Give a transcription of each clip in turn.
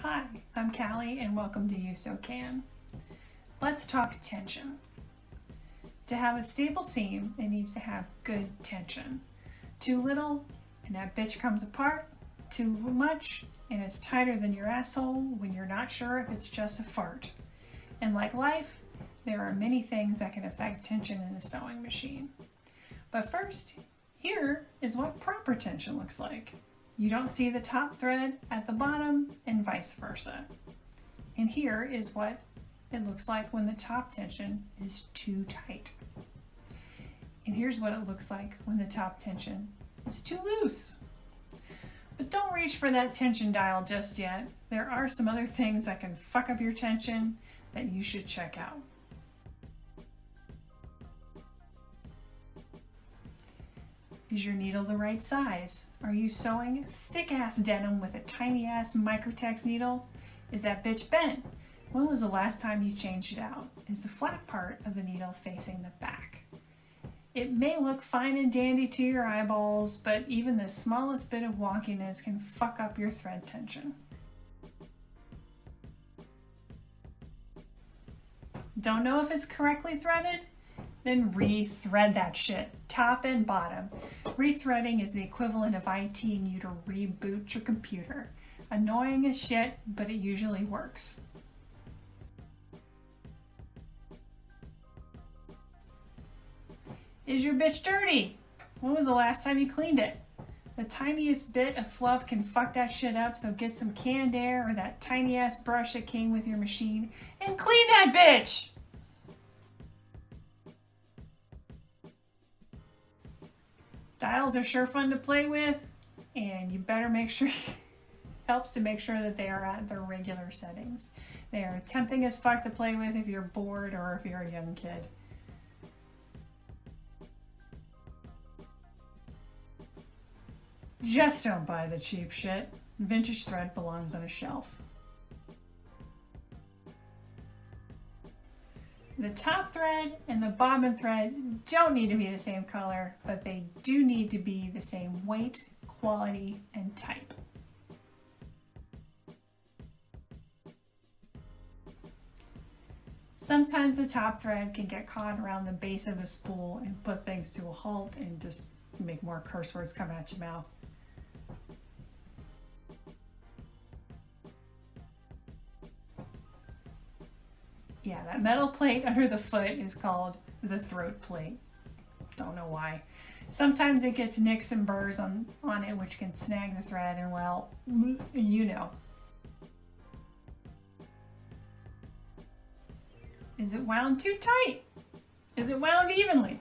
Hi, I'm Callie and welcome to You So Can. Let's talk tension. To have a stable seam, it needs to have good tension. Too little and that bitch comes apart. Too much and it's tighter than your asshole when you're not sure if it's just a fart. And like life, there are many things that can affect tension in a sewing machine. But first, here is what proper tension looks like. You don't see the top thread at the bottom and vice versa. And here is what it looks like when the top tension is too tight. And here's what it looks like when the top tension is too loose. But don't reach for that tension dial just yet. There are some other things that can fuck up your tension that you should check out. Is your needle the right size? Are you sewing thick-ass denim with a tiny-ass Microtex needle? Is that bitch bent? When was the last time you changed it out? Is the flat part of the needle facing the back? It may look fine and dandy to your eyeballs, but even the smallest bit of wonkiness can fuck up your thread tension. Don't know if it's correctly threaded? Then re-thread that shit, top and bottom. Rethreading is the equivalent of ITing you to reboot your computer. Annoying as shit, but it usually works. Is your bitch dirty? When was the last time you cleaned it? The tiniest bit of fluff can fuck that shit up, so get some canned air or that tiny ass brush that came with your machine and clean that bitch! Dials are sure fun to play with, and you better make sure helps to make sure that they are at their regular settings. They are tempting as fuck to play with if you're bored or if you're a young kid. Just don't buy the cheap shit. Vintage thread belongs on a shelf. The top thread and the bobbin thread don't need to be the same color, but they do need to be the same weight, quality, and type. Sometimes the top thread can get caught around the base of the spool and put things to a halt and just make more curse words come out your mouth. Yeah, that metal plate under the foot is called the throat plate. Don't know why. Sometimes it gets nicks and burrs on it, which can snag the thread, and well, you know. Is it wound too tight? Is it wound evenly?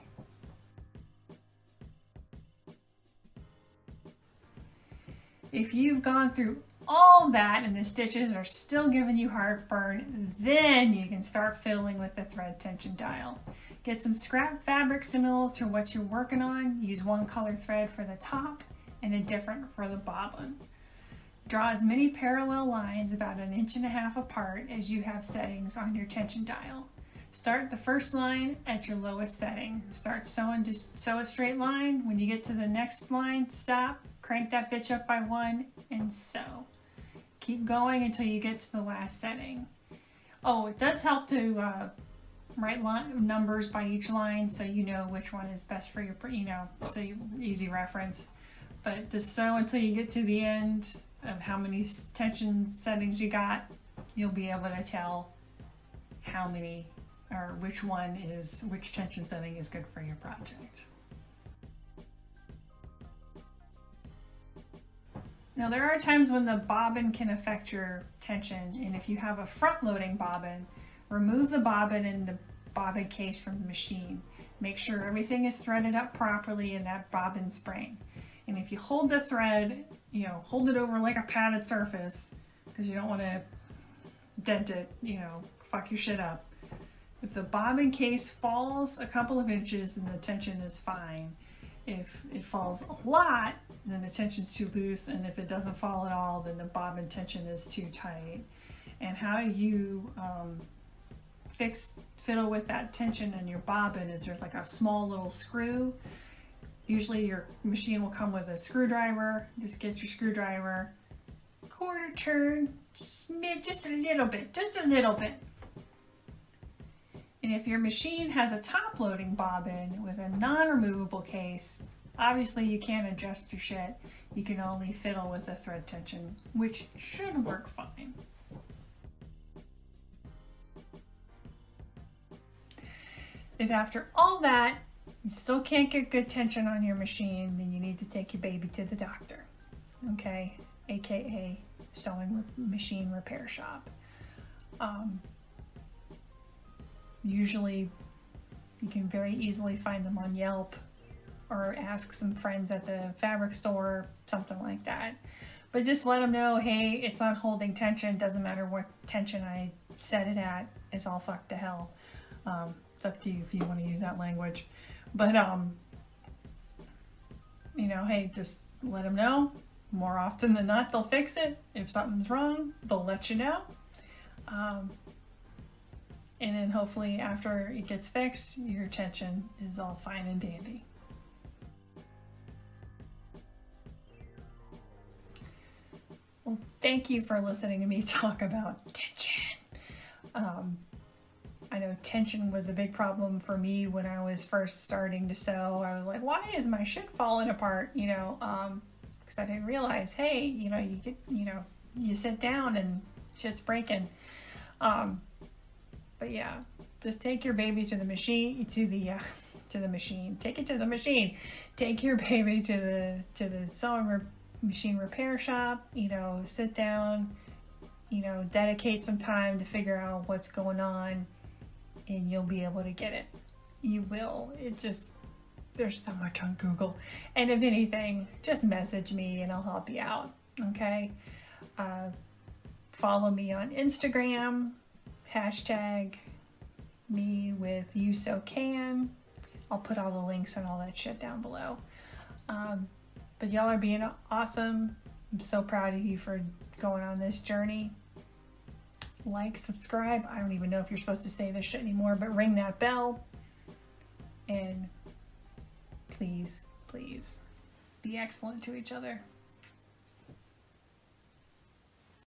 If you've gone through all that and the stitches are still giving you heartburn, then you can start fiddling with the thread tension dial. Get some scrap fabric similar to what you're working on. Use one color thread for the top and a different for the bobbin. Draw as many parallel lines about 1.5 inches apart as you have settings on your tension dial. Start the first line at your lowest setting. Start sewing, just sew a straight line. When you get to the next line, stop, crank that bitch up by 1 and sew. Keep going until you get to the last setting. Oh, it does help to write numbers by each line so you know which one is best for your, so easy reference. But just sew until you get to the end of how many tension settings you got. You'll be able to tell how many or which tension setting is good for your project. Now there are times when the bobbin can affect your tension, and if you have a front-loading bobbin, remove the bobbin and the bobbin case from the machine. Make sure everything is threaded up properly in that bobbin spring. And if you hold the thread, hold it over like a padded surface, because you don't want to dent it, fuck your shit up. If the bobbin case falls a couple of inches, then the tension is fine. If it falls a lot, then the tension's too loose, and if it doesn't fall at all, then the bobbin tension is too tight. And how you fiddle with that tension in your bobbin is there's like a small little screw. Usually your machine will come with a screwdriver. Just get your screwdriver, quarter turn, just a little bit, just a little bit. And if your machine has a top-loading bobbin with a non-removable case, obviously you can't adjust your shit. You can only fiddle with the thread tension, which should work fine. If after all that, you still can't get good tension on your machine, then you need to take your baby to the doctor, okay? AKA sewing machine repair shop. Usually you can very easily find them on Yelp or ask some friends at the fabric store, something like that. But just let them know, hey, it's not holding tension. Doesn't matter what tension I set it at. It's all fucked to hell. It's up to you if you want to use that language. But, you know, hey, just let them know. More often than not, they'll fix it. If something's wrong, they'll let you know. And then hopefully after it gets fixed, your tension is all fine and dandy. Well, thank you for listening to me talk about tension. I know tension was a big problem for me when I was first starting to sew. I was like, why is my shit falling apart? You know, because I didn't realize, hey, you know, you sit down and shit's breaking. But yeah, just take your baby to the machine, to the machine. Take it to the machine. Take your baby to the sewing machine repair shop. You know, sit down. You know, dedicate some time to figure out what's going on, and you'll be able to get it. You will. There's so much on Google. And if anything, just message me and I'll help you out. Okay. Follow me on Instagram. Hashtag me with you so can. I'll put all the links and all that shit down below. But y'all are being awesome. I'm so proud of you for going on this journey. Like, subscribe. I don't even know if you're supposed to say this shit anymore, but ring that bell. And please, please be excellent to each other.